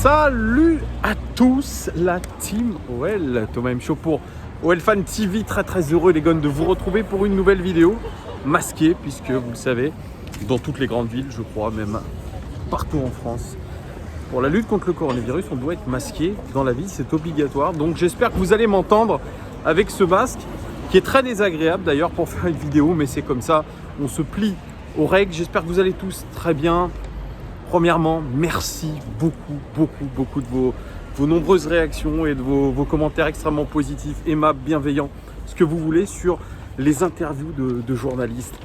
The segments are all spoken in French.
Salut à tous la team OL, Thomas M. Show pour OL Fan TV, très heureux les gars de vous retrouver pour une nouvelle vidéo masquée, puisque vous le savez, dans toutes les grandes villes, je crois, même partout en France, pour la lutte contre le coronavirus, on doit être masqué dans la vie, c'est obligatoire. Donc j'espère que vous allez m'entendre avec ce masque, qui est très désagréable d'ailleurs pour faire une vidéo, mais c'est comme ça, on se plie aux règles. J'espère que vous allez tous très bien. Premièrement, merci beaucoup de vos nombreuses réactions et de vos commentaires extrêmement positifs, aimables, bienveillants, ce que vous voulez sur les interviews de journalistes.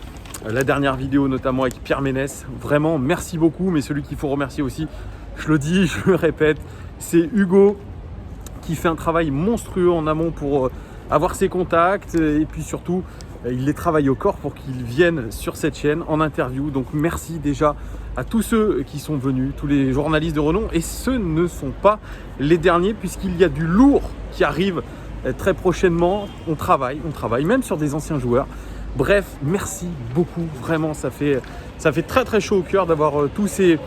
La dernière vidéo notamment avec Pierre Ménès, vraiment merci beaucoup, mais celui qu'il faut remercier aussi, je le dis, je le répète, c'est Hugo qui fait un travail monstrueux en amont pour avoir ses contacts et puis surtout il les travaille au corps pour qu'ils viennent sur cette chaîne en interview. Donc merci déjà à tous ceux qui sont venus, tous les journalistes de renom, et ce ne sont pas les derniers puisqu'il y a du lourd qui arrive très prochainement. On travaille même sur des anciens joueurs. Bref, merci beaucoup, vraiment ça fait très chaud au cœur d'avoir tous ces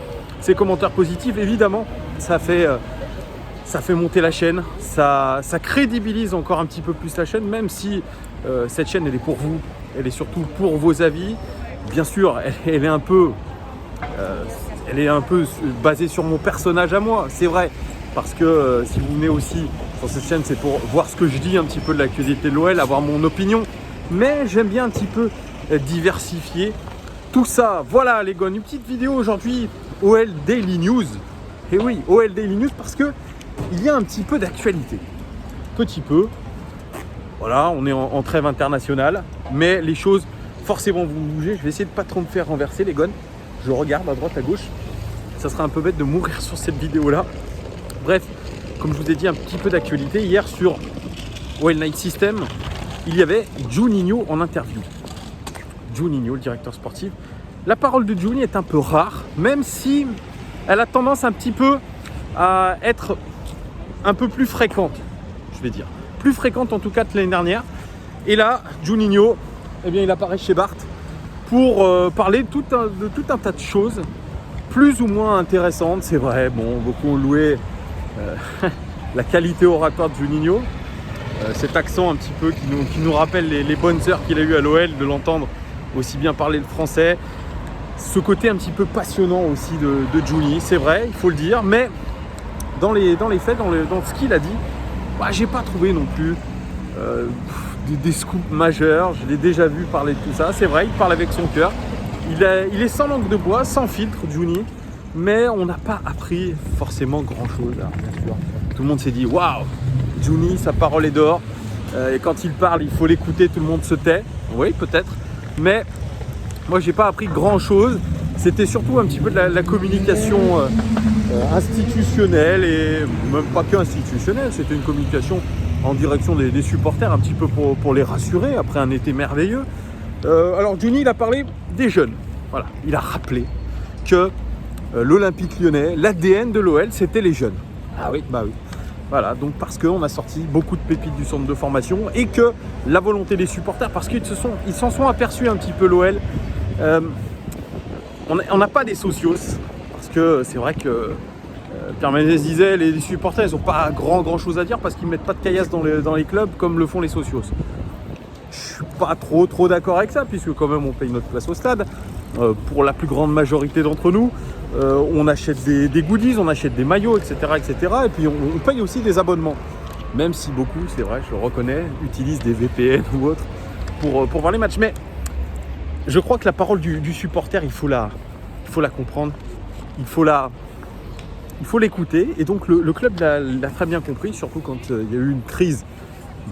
commentaires positifs. Évidemment, ça fait monter la chaîne, ça crédibilise encore un petit peu plus la chaîne, même si cette chaîne elle est pour vous, elle est surtout pour vos avis. Bien sûr, elle est un peu basée sur mon personnage à moi, c'est vrai, parce que si vous venez aussi sur cette chaîne, c'est pour voir ce que je dis un petit peu de l'actualité de l'OL, avoir mon opinion, mais j'aime bien un petit peu diversifier tout ça. Voilà les gars, une petite vidéo aujourd'hui, OL Daily News. Et oui, OL Daily News parce que il y a un petit peu d'actualité, petit peu. Voilà, on est en trêve internationale, mais les choses forcément vont bouger. Je vais essayer de pas trop me faire renverser les gars. Je regarde à droite, à gauche. Ça serait un peu bête de mourir sur cette vidéo-là. Bref, comme je vous ai dit, un petit peu d'actualité. Hier sur OL Night System, il y avait Juninho en interview. Juninho, le directeur sportif. La parole de Juni est un peu rare, même si elle a tendance un petit peu à être un peu plus fréquente, je vais dire. Plus fréquente en tout cas que l'année dernière. Et là, Juninho, eh bien, il apparaît chez Barthes pour parler de tout un tas de choses plus ou moins intéressantes. C'est vrai, bon, beaucoup ont loué la qualité oratoire de Juninho, cet accent un petit peu qui nous rappelle les bonnes heures qu'il a eu à l'OL, de l'entendre aussi bien parler le français. Ce côté un petit peu passionnant aussi de Juni, c'est vrai, il faut le dire, mais dans les faits, dans ce qu'il a dit, bah, j'ai pas trouvé non plus des scoops majeurs. Je l'ai déjà vu parler de tout ça, c'est vrai, il parle avec son cœur. Il est sans langue de bois, sans filtre, Juni, mais on n'a pas appris forcément grand-chose. Alors, bien sûr, tout le monde s'est dit « Waouh, Juni, sa parole est d'or, et quand il parle, il faut l'écouter, tout le monde se tait. » Oui, peut-être, mais moi, j'ai pas appris grand-chose. C'était surtout un petit peu de la communication institutionnelle, et même pas que institutionnelle, c'était une communication en direction des supporters, un petit peu pour les rassurer après un été merveilleux. Alors Juni, il a parlé des jeunes. Voilà, il a rappelé que l'Olympique Lyonnais, l'ADN de l'OL, c'était les jeunes. Ah oui, bah oui. Voilà, donc parce qu'on a sorti beaucoup de pépites du centre de formation et que la volonté des supporters, parce qu'ils s'en sont aperçus un petit peu l'OL. On n'a pas des socios, parce que c'est vrai que Pierre Ménès disait les supporters ils n'ont pas grand chose à dire parce qu'ils ne mettent pas de caillasse dans les clubs comme le font les socios. Je suis pas trop d'accord avec ça, puisque quand même on paye notre place au stade. Pour la plus grande majorité d'entre nous, on achète des goodies, on achète des maillots, etc. Et puis on paye aussi des abonnements. Même si beaucoup, c'est vrai, je le reconnais, utilisent des VPN ou autres pour voir les matchs. Mais je crois que la parole du supporter, il faut la comprendre, il faut l'écouter. Et donc le club l'a très bien compris, surtout quand il y a eu une crise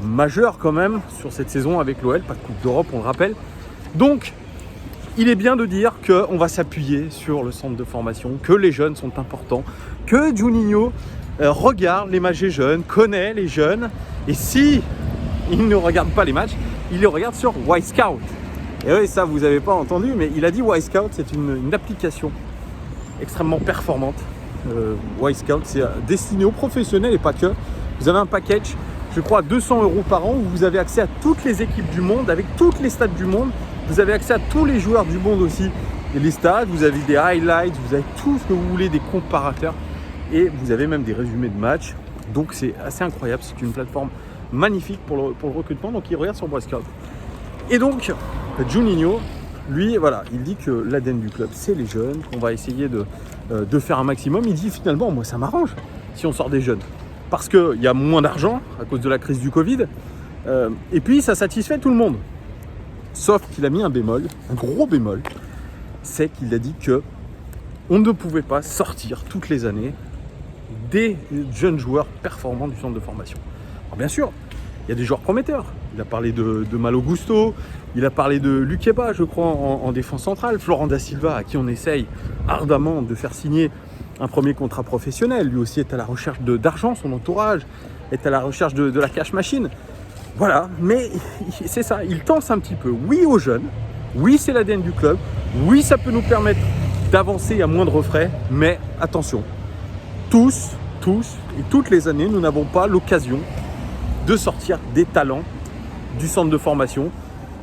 majeure quand même sur cette saison avec l'OL, pas de Coupe d'Europe, on le rappelle. Donc il est bien de dire qu'on va s'appuyer sur le centre de formation, que les jeunes sont importants, que Juninho regarde les matchs des jeunes, connaît les jeunes, et si il ne regarde pas les matchs, il les regarde sur Wisecout. Et oui, ça vous n'avez pas entendu, mais il a dit Wisecout, c'est une application extrêmement performante. Wisecout, c'est destiné aux professionnels et pas que. Vous avez un package, je crois, à 200 € par an, où vous avez accès à toutes les équipes du monde, avec toutes les stats du monde. Vous avez accès à tous les joueurs du monde aussi, et les stats, vous avez des highlights, vous avez tout ce que vous voulez, des comparateurs. et vous avez même des résumés de matchs. Donc c'est assez incroyable, c'est une plateforme magnifique pour le recrutement. Donc il regarde sur Boy Scout. Et donc Juninho, lui, voilà, il dit que l'ADN du club, c'est les jeunes, qu'on va essayer de faire un maximum. Il dit finalement, moi ça m'arrange si on sort des jeunes. Parce qu'il y a moins d'argent à cause de la crise du Covid. Et puis ça satisfait tout le monde. Sauf qu'il a mis un bémol, un gros bémol. C'est qu'il a dit que on ne pouvait pas sortir toutes les années des jeunes joueurs performants du centre de formation. Alors bien sûr, il y a des joueurs prometteurs. Il a parlé de Malo Gusto, il a parlé de Lukeba, je crois, en défense centrale. Florent Da Silva, à qui on essaye ardemment de faire signer un premier contrat professionnel. Lui aussi est à la recherche d'argent, son entourage est à la recherche de la cash machine. Voilà, mais c'est ça, il tense un petit peu. Oui aux jeunes, oui c'est l'ADN du club, oui ça peut nous permettre d'avancer à moindre frais, mais attention, tous et toutes les années, nous n'avons pas l'occasion de sortir des talents du centre de formation.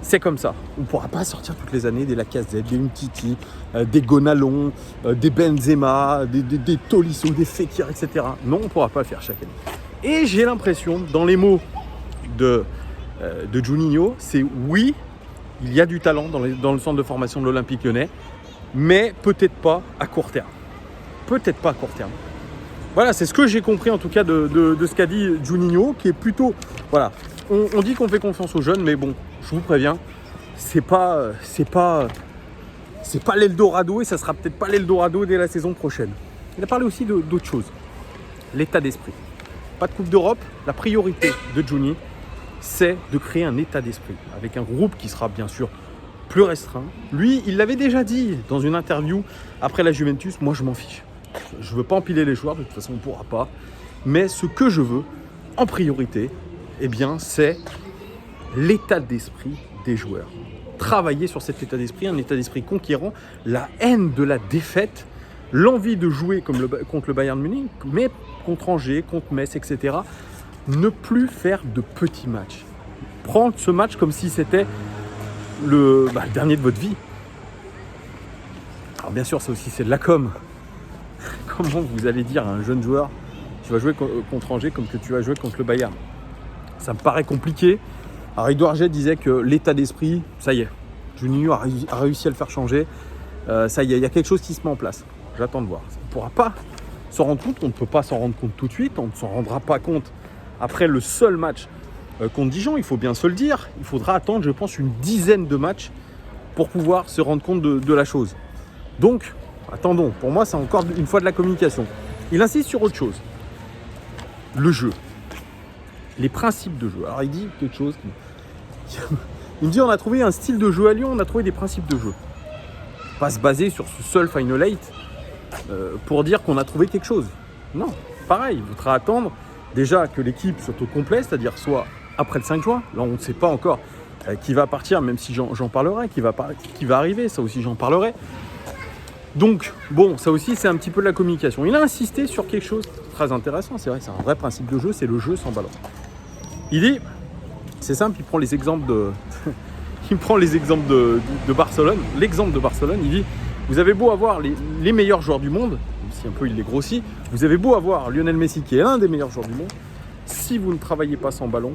C'est comme ça. On ne pourra pas sortir toutes les années des Lacazette, des Umtiti, des Gonalon, des Benzema, des Tolisso, des Fekir, etc. Non, on ne pourra pas le faire chaque année. Et j'ai l'impression, dans les mots de Juninho, c'est oui, il y a du talent dans le centre de formation de l'Olympique Lyonnais, mais peut-être pas à court terme. Peut-être pas à court terme. Voilà, c'est ce que j'ai compris en tout cas de ce qu'a dit Juninho, qui est plutôt... Voilà, on dit qu'on fait confiance aux jeunes, mais bon, je vous préviens, c'est pas l'Eldorado et ça sera peut-être pas l'Eldorado dès la saison prochaine. Il a parlé aussi d'autre chose, l'état d'esprit. Pas de Coupe d'Europe, la priorité de Juni, c'est de créer un état d'esprit avec un groupe qui sera bien sûr plus restreint. Lui, il l'avait déjà dit dans une interview après la Juventus, moi je m'en fiche. Je ne veux pas empiler les joueurs, de toute façon on ne pourra pas. Mais ce que je veux, en priorité, eh bien, c'est l'état d'esprit des joueurs. Travailler sur cet état d'esprit, un état d'esprit conquérant, la haine de la défaite, l'envie de jouer contre le Bayern Munich, mais contre Angers, contre Metz, etc. Ne plus faire de petits matchs. Prendre ce match comme si c'était le dernier de votre vie. Alors bien sûr, ça aussi c'est de la com. Comment vous allez dire à un jeune joueur, tu vas jouer contre Angers comme que tu vas jouer contre le Bayern? Ça me paraît compliqué. Alors Edouard Jet disait que l'état d'esprit, ça y est, Juninho a réussi à le faire changer. Ça y est, il y a quelque chose qui se met en place. J'attends de voir. On ne pourra pas s'en rendre compte, on ne peut pas s'en rendre compte tout de suite, on ne s'en rendra pas compte après le seul match contre Dijon, il faut bien se le dire. Il faudra attendre, je pense, une dizaine de matchs pour pouvoir se rendre compte de la chose. Donc, attendons, pour moi, c'est encore une fois de la communication. Il insiste sur autre chose. Le jeu. Les principes de jeu. Alors, il dit quelque chose. Il me dit, on a trouvé un style de jeu à Lyon, on a trouvé des principes de jeu. Pas se baser sur ce seul Final 8 pour dire qu'on a trouvé quelque chose. Non, pareil, il faudra attendre déjà que l'équipe soit au complet, c'est-à-dire soit après le 5 juin. Là, on ne sait pas encore qui va partir, même si j'en parlerai, qui va arriver, ça aussi j'en parlerai. Donc, bon, ça aussi, c'est un petit peu de la communication. Il a insisté sur quelque chose de très intéressant. C'est vrai, c'est un vrai principe de jeu, c'est le jeu sans ballon. Il dit, c'est simple, il prend les exemples de Barcelone. L'exemple de Barcelone, il dit, vous avez beau avoir les meilleurs joueurs du monde, même si un peu il les grossit, vous avez beau avoir Lionel Messi qui est l'un des meilleurs joueurs du monde, si vous ne travaillez pas sans ballon,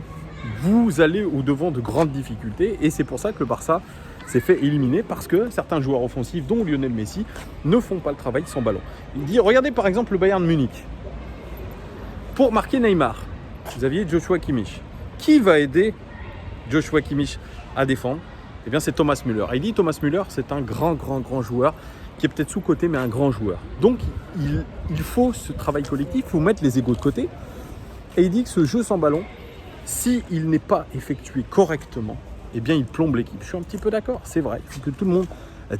vous allez au-devant de grandes difficultés. Et c'est pour ça que le Barça s'est fait éliminer, parce que certains joueurs offensifs, dont Lionel Messi, ne font pas le travail sans ballon. Il dit, regardez par exemple le Bayern Munich. Pour marquer Neymar, vous aviez Joshua Kimmich. Qui va aider Joshua Kimmich à défendre? Eh bien, c'est Thomas Müller. Il dit, Thomas Müller, c'est un grand joueur, qui est peut-être sous-coté, mais un grand joueur. Donc, il faut ce travail collectif, il faut mettre les égos de côté. Et il dit que ce jeu sans ballon, s'il n'est pas effectué correctement, eh bien, il plombe l'équipe. Je suis un petit peu d'accord, c'est vrai. Il faut que tout le monde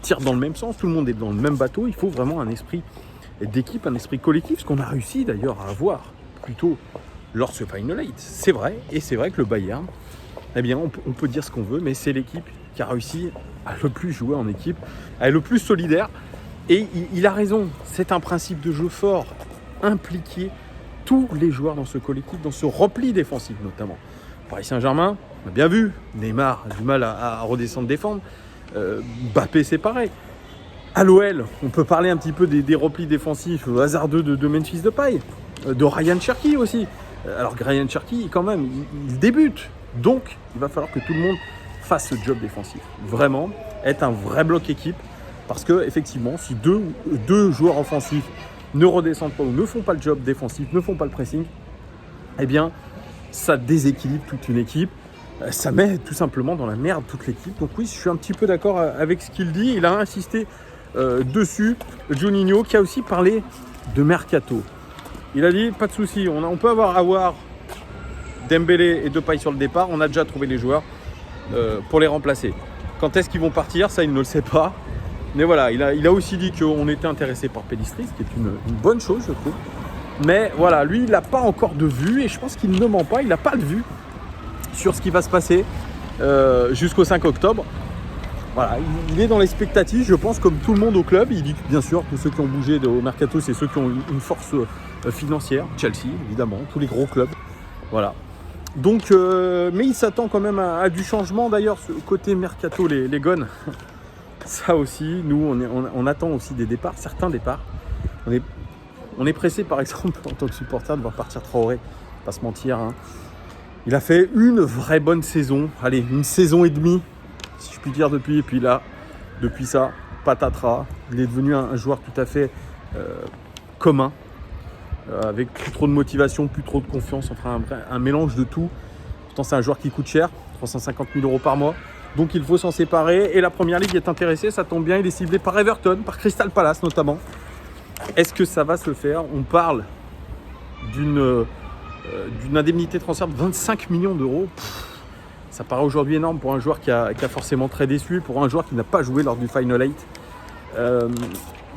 tire dans le même sens, tout le monde est dans le même bateau. Il faut vraiment un esprit d'équipe, un esprit collectif, ce qu'on a réussi d'ailleurs à avoir plutôt lors de ce Final 8. C'est vrai, et c'est vrai que le Bayern, eh bien, on peut dire ce qu'on veut, mais c'est l'équipe qui a réussi à le plus jouer en équipe, à être le plus solidaire. Et il a raison, c'est un principe de jeu fort, impliquer tous les joueurs dans ce collectif, dans ce repli défensif notamment. Paris Saint-Germain, on a bien vu, Neymar a du mal à redescendre défendre. Mbappé, c'est pareil. À l'OL, on peut parler un petit peu des replis défensifs hasardeux de Memphis Depay, de Ryan Cherki aussi. Alors Ryan Cherki, quand même, il débute. Donc, il va falloir que tout le monde fasse ce job défensif. Vraiment, être un vrai bloc équipe. Parce que effectivement, si deux joueurs offensifs ne redescendent pas ou ne font pas le job défensif, ne font pas le pressing, eh bien, ça déséquilibre toute une équipe. Ça met tout simplement dans la merde toute l'équipe. Donc oui, je suis un petit peu d'accord avec ce qu'il dit. Il a insisté dessus, Juninho, qui a aussi parlé de mercato. Il a dit, pas de souci, on peut avoir Aouar, Dembélé et Depay sur le départ. On a déjà trouvé les joueurs pour les remplacer. Quand est-ce qu'ils vont partir? Ça, il ne le sait pas. Mais voilà, il a aussi dit qu'on était intéressé par Pellistri, ce qui est une bonne chose, je trouve. Mais voilà, lui, il n'a pas encore de vue et je pense qu'il ne ment pas. Il n'a pas de vue sur ce qui va se passer jusqu'au 5 octobre. Voilà, il est dans l'expectative, je pense, comme tout le monde au club. Il dit que, bien sûr, tous ceux qui ont bougé au mercato, c'est ceux qui ont une force financière. Chelsea, évidemment, tous les gros clubs. Voilà. Donc, mais il s'attend quand même à du changement. D'ailleurs, ce côté mercato, les gones, ça aussi, nous, on attend aussi des départs, certains départs. On est pressé, par exemple, en tant que supporter, de voir partir Traoré. Pas se mentir, hein. Il a fait une vraie bonne saison. Allez, une saison et demie, si je puis dire, depuis. Et puis là, depuis ça, patatras. Il est devenu un joueur tout à fait commun. Avec plus trop de motivation, plus trop de confiance. Enfin, un mélange de tout. Pourtant, c'est un joueur qui coûte cher. 350 000 € par mois. Donc, il faut s'en séparer. Et la Première Ligue est intéressée. Ça tombe bien. Il est ciblé par Everton, par Crystal Palace notamment. Est-ce que ça va se faire? On parle d'une indemnité de transfert de 25 millions d'euros. Ça paraît aujourd'hui énorme pour un joueur qui a forcément très déçu, pour un joueur qui n'a pas joué lors du Final 8.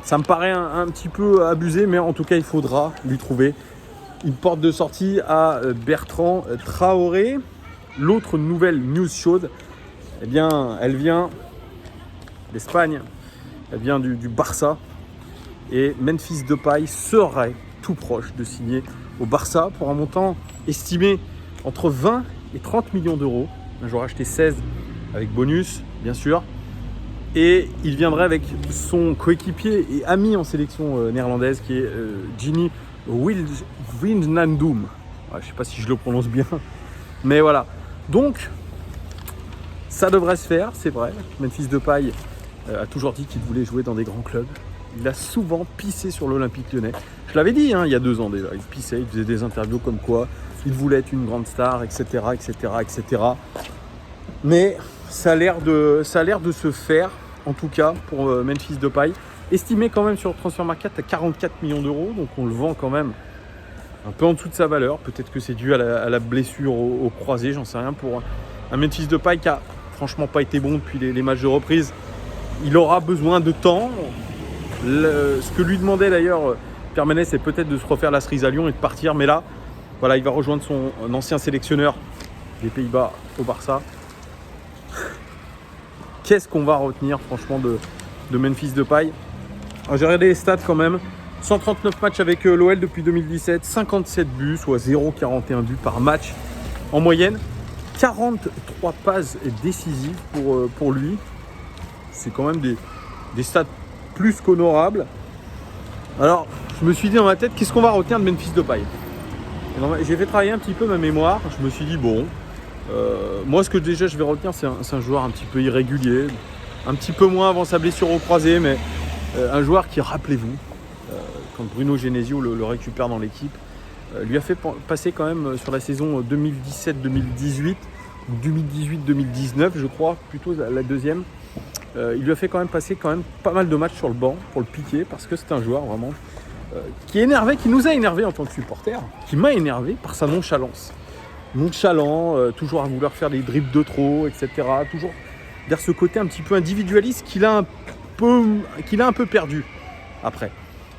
Ça me paraît un petit peu abusé, mais en tout cas, il faudra lui trouver une porte de sortie à Bertrand Traoré. L'autre nouvelle news chaude, eh bien, elle vient d'Espagne, elle vient du Barça. Et Memphis Depay serait tout proche de signer au Barça pour un montant estimé entre 20 et 30 millions d'euros. Un joueur acheté 16 avec bonus, bien sûr. Et il viendrait avec son coéquipier et ami en sélection néerlandaise qui est Gini Wijnaldum. Je ne sais pas si je le prononce bien, mais voilà. Donc, ça devrait se faire, c'est vrai. Memphis Depay a toujours dit qu'il voulait jouer dans des grands clubs. Il a souvent pissé sur l'Olympique Lyonnais. Je l'avais dit il y a 2 ans déjà. Il pissait, il faisait des interviews comme quoi il voulait être une grande star, etc., etc., etc. Mais ça a l'air de se faire, en tout cas pour Memphis Depay. Estimé quand même sur le Transfer Market à 44 millions d'euros. Donc on le vend quand même un peu en dessous de sa valeur. Peut-être que c'est dû à la blessure au croisé, j'en sais rien. Pour un Memphis Depay qui a franchement pas été bon depuis les matchs de reprise. Il aura besoin de temps. Ce que lui demandait d'ailleurs Pierre Ménès, c'est peut-être de se refaire la cerise à Lyon et de partir. Mais là, voilà, il va rejoindre son ancien sélectionneur des Pays-Bas au Barça. Qu'est-ce qu'on va retenir franchement de Memphis Depay? J'ai regardé les stats quand même. 139 matchs avec l'OL depuis 2017, 57 buts, soit 0,41 buts par match en moyenne. 43 passes décisives pour lui. C'est quand même des stats plus qu'honorable. Alors, je me suis dit dans ma tête, qu'est-ce qu'on va retenir de Memphis Depay? J'ai fait travailler un petit peu ma mémoire. Je me suis dit, bon, moi, ce que déjà je vais retenir, c'est un joueur un petit peu irrégulier, un petit peu moins avant sa blessure au croisé, mais un joueur qui, rappelez-vous, quand Bruno Genesio le récupère dans l'équipe, lui a fait passer quand même sur la saison 2017-2018, ou 2018-2019, je crois, plutôt la deuxième. Il lui a fait quand même passer pas mal de matchs sur le banc pour le piquer, parce que c'est un joueur vraiment qui nous a énervé en tant que supporter, qui m'a énervé par sa nonchalance. Nonchalant, toujours à vouloir faire des dribbles de trop, etc. Toujours vers ce côté un petit peu individualiste qu'il a un peu perdu après.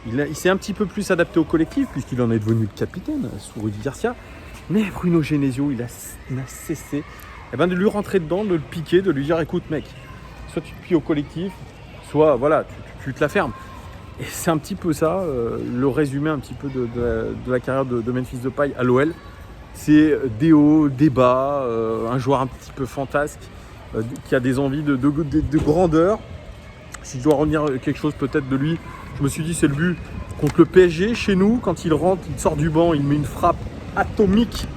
Il s'est un petit peu plus adapté au collectif, puisqu'il en est devenu le capitaine sous Rudy Garcia. Mais Bruno Genesio, il n'a cessé de lui rentrer dedans, de le piquer, de lui dire, écoute mec, soit tu te plies au collectif, soit voilà, tu te la fermes. Et c'est un petit peu ça, le résumé un petit peu de la carrière de Memphis Depay à l'OL. C'est des hauts, des bas, un joueur un petit peu fantasque, qui a des envies de grandeur. si je dois retenir quelque chose peut-être de lui, je me suis dit c'est le but contre le PSG chez nous, quand il rentre, il sort du banc, il met une frappe atomique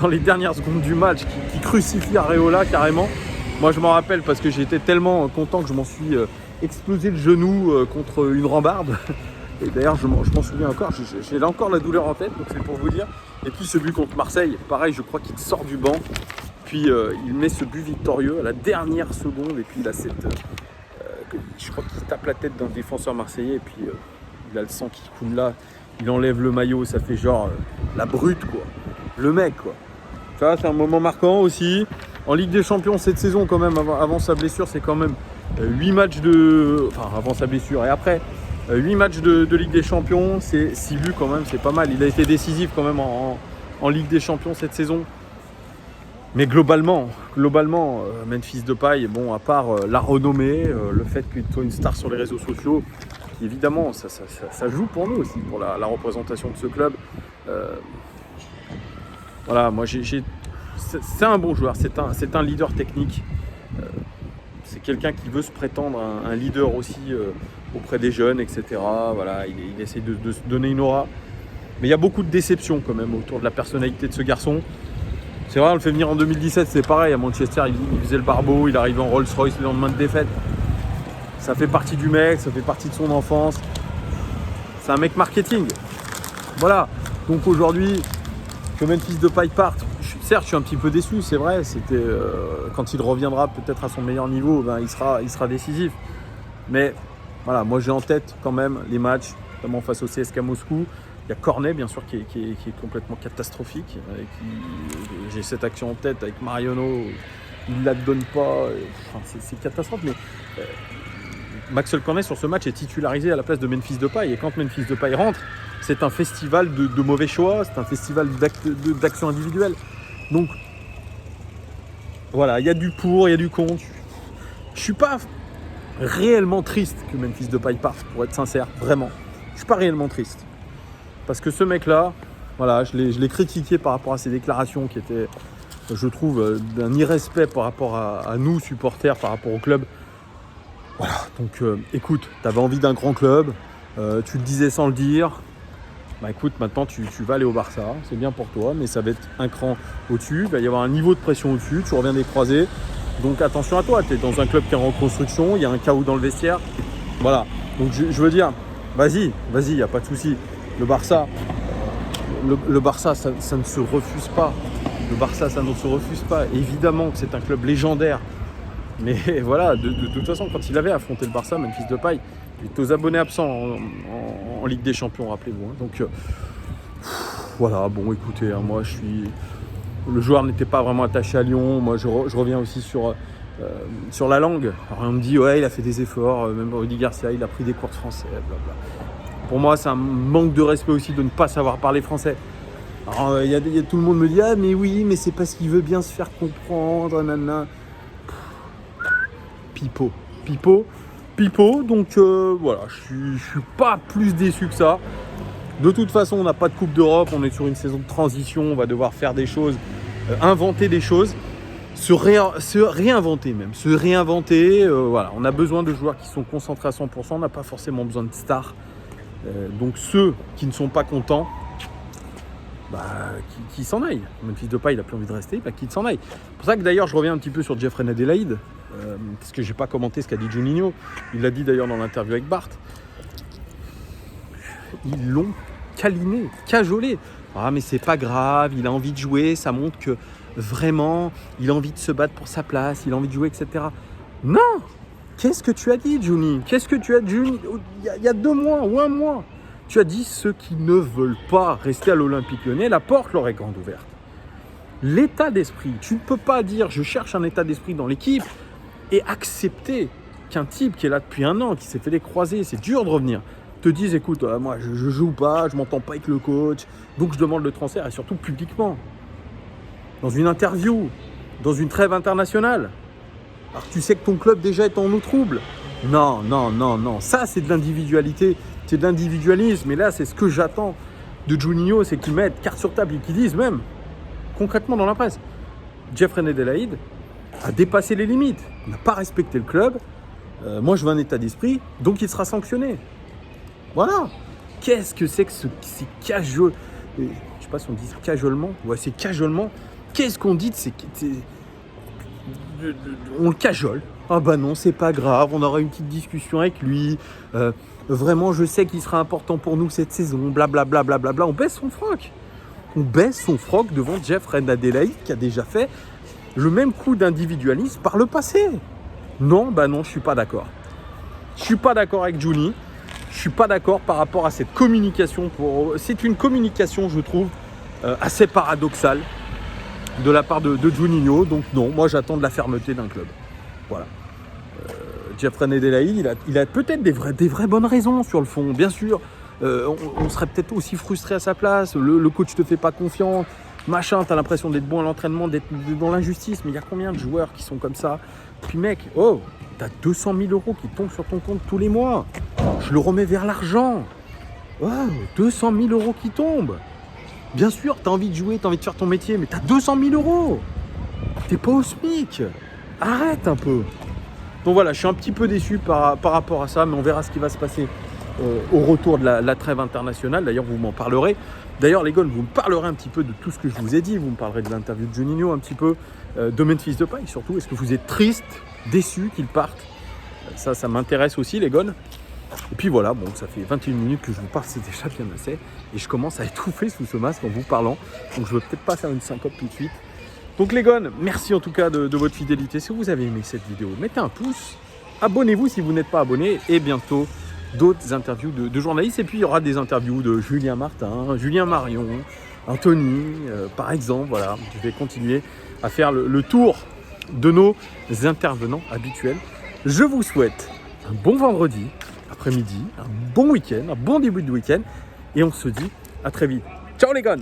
dans les dernières secondes du match qui crucifie Areola carrément. Moi je m'en rappelle parce que j'étais tellement content que je m'en suis explosé le genou contre une rambarde. Et d'ailleurs je m'en souviens encore, j'ai là encore la douleur en tête, donc c'est pour vous dire. Et puis ce but contre Marseille, pareil, je crois qu'il sort du banc, puis il met ce but victorieux à la dernière seconde, et puis il a je crois qu'il tape la tête d'un défenseur marseillais, et puis il a le sang qui coule là, il enlève le maillot, ça fait genre la brute quoi, le mec quoi. Ça c'est un moment marquant aussi. En Ligue des Champions cette saison quand même, avant sa blessure, c'est quand même 8 matchs avant sa blessure, et après 8 matchs de Ligue des Champions, c'est 6 buts quand même, c'est pas mal. Il a été décisif quand même en Ligue des Champions cette saison. Mais globalement, Memphis Depay, bon, à part la renommée, le fait qu'il soit une star sur les réseaux sociaux, évidemment, ça joue pour nous aussi, pour la représentation de ce club. Voilà, moi, c'est un bon joueur, c'est un leader technique. C'est quelqu'un qui veut se prétendre un leader aussi auprès des jeunes, etc. Voilà, il essaie de se donner une aura. Mais il y a beaucoup de déceptions quand même autour de la personnalité de ce garçon. C'est vrai, on le fait venir en 2017, c'est pareil. À Manchester, il faisait le barbeau, il arrivait en Rolls-Royce le lendemain de défaite. Ça fait partie du mec, ça fait partie de son enfance. C'est un mec marketing. Voilà. Donc aujourd'hui, que Memphis Depay parte, certes, je suis un petit peu déçu, c'est vrai. C'était quand il reviendra peut-être à son meilleur niveau, il sera décisif. Mais voilà, moi j'ai en tête quand même les matchs, notamment face au CSKA Moscou. Il y a Cornet, bien sûr, qui est complètement catastrophique. J'ai cette action en tête avec Mariano. Il ne la donne pas. C'est catastrophe. Mais Maxwell Cornet, sur ce match, est titularisé à la place de Memphis Depay. Et quand Memphis Depay rentre, c'est un festival de mauvais choix. C'est un festival d'actions individuelles. Donc, voilà, il y a du pour, il y a du contre. Je ne suis pas réellement triste que Memphis Depay parte, pour être sincère. Vraiment. Je ne suis pas réellement triste. Parce que ce mec-là, voilà, je l'ai critiqué par rapport à ses déclarations qui étaient, je trouve, d'un irrespect par rapport à nous, supporters, par rapport au club. Voilà, donc écoute, tu avais envie d'un grand club, tu le disais sans le dire. Bah écoute, maintenant tu vas aller au Barça, c'est bien pour toi, mais ça va être un cran au-dessus, il va y avoir un niveau de pression au-dessus, tu reviens des croisés. Donc attention à toi, tu es dans un club qui est en reconstruction, il y a un chaos dans le vestiaire. Voilà, donc je veux dire, vas-y, il n'y a pas de souci. Le Barça, ça ne se refuse pas. Le Barça, ça ne se refuse pas. Évidemment que c'est un club légendaire. Mais voilà, de toute façon, quand il avait affronté le Barça, Memphis Depay, il était aux abonnés absents en Ligue des Champions, rappelez-vous. Donc voilà, bon, écoutez, moi le joueur n'était pas vraiment attaché à Lyon. Moi, je reviens aussi sur la langue. Alors, on me dit, ouais, il a fait des efforts. Même Rudy Garcia, il a pris des cours de français, blablabla. Pour moi, c'est un manque de respect aussi de ne pas savoir parler français. Alors, tout le monde me dit « Ah, mais oui, mais c'est parce qu'il veut bien se faire comprendre, nanana. » Pipeau. Donc, voilà, je suis pas plus déçu que ça. De toute façon, on n'a pas de Coupe d'Europe, on est sur une saison de transition, on va devoir faire des choses, inventer des choses, se réinventer même. Voilà, on a besoin de joueurs qui sont concentrés à 100%, on n'a pas forcément besoin de stars. Donc ceux qui ne sont pas contents, qui s'en aillent. Memphis Depay, il n'a plus envie de rester, qu'il s'en aille. C'est pour ça que d'ailleurs je reviens un petit peu sur Jeffrey Adélaïde, parce que je n'ai pas commenté ce qu'a dit Juninho. Il l'a dit d'ailleurs dans l'interview avec Bart. Ils l'ont câliné, cajolé. Ah mais c'est pas grave, il a envie de jouer, ça montre que vraiment il a envie de se battre pour sa place, il a envie de jouer, etc. Non! Qu'est-ce que tu as dit, Juni? Qu'est-ce que tu as dit il y a 2 mois ou 1 mois? Tu as dit ceux qui ne veulent pas rester à l'Olympique Lyonnais, la porte leur est grande ouverte. L'état d'esprit, tu ne peux pas dire je cherche un état d'esprit dans l'équipe et accepter qu'un type qui est là depuis 1 an, qui s'est fait les croisés, c'est dur de revenir, te dise écoute, moi je joue pas, je m'entends pas avec le coach, donc je demande le transfert et surtout publiquement. Dans une interview, dans une trêve internationale. Alors tu sais que ton club déjà est en eau trouble. Non. Ça, c'est de l'individualité, c'est de l'individualisme. Et là, c'est ce que j'attends de Juninho, c'est qu'ils mettent carte sur table et qu'ils disent même, concrètement dans la presse, Jeffrey Adélaïde a dépassé les limites. Il n'a pas respecté le club. Moi, je veux un état d'esprit, donc il sera sanctionné. Voilà. Qu'est-ce que c'est que ces cajole... Je sais pas si on dit cajolement. Ouais, c'est cajolement. Qu'est-ce qu'on dit de ces... On le cajole. Ah bah non, c'est pas grave, on aura une petite discussion avec lui. Vraiment, je sais qu'il sera important pour nous cette saison. Blablabla. Bla, bla, bla. On baisse son froc. On baisse son froc devant Jeffrey Adelaide qui a déjà fait le même coup d'individualisme par le passé. Non, bah non, je suis pas d'accord. Je suis pas d'accord avec Juni. Je suis pas d'accord par rapport à cette communication. C'est une communication, je trouve, assez paradoxale de la part de Juninho. Donc non, moi j'attends de la fermeté d'un club. Voilà. Jeffrey Adelaide, il a peut-être des vraies bonnes raisons sur le fond, bien sûr. On serait peut-être aussi frustré à sa place. Le coach te fait pas confiance. Machin, t'as l'impression d'être bon à l'entraînement, d'être dans l'injustice. Mais il y a combien de joueurs qui sont comme ça? Puis mec, t'as 200 000 € qui tombent sur ton compte tous les mois. Je le remets vers l'argent. 200 000 € qui tombent. Bien sûr, t'as envie de jouer, t'as envie de faire ton métier, mais t'as 200 000 €. T'es pas au SMIC. Arrête un peu. Donc voilà, je suis un petit peu déçu par rapport à ça, mais on verra ce qui va se passer au retour de la trêve internationale. D'ailleurs, vous m'en parlerez. D'ailleurs, les gars, vous me parlerez un petit peu de tout ce que je vous ai dit. Vous me parlerez de l'interview de Juninho un petit peu, de Memphis Depay surtout. Est-ce que vous êtes triste, déçu qu'il parte? Ça m'intéresse aussi, les gars. Et puis voilà, bon, ça fait 21 minutes que je vous parle, c'est déjà bien assez. Et je commence à étouffer sous ce masque en vous parlant. Donc je ne veux peut-être pas faire une syncope tout de suite. Donc les gars, merci en tout cas de votre fidélité. Si vous avez aimé cette vidéo, mettez un pouce. Abonnez-vous si vous n'êtes pas abonné. Et bientôt, d'autres interviews de journalistes. Et puis il y aura des interviews de Julien Martin, Julien Marion, Anthony, par exemple. Voilà, je vais continuer à faire le tour de nos intervenants habituels. Je vous souhaite un bon vendredi après-midi, un bon week-end, un bon début de week-end. Et on se dit à très vite. Ciao les gars!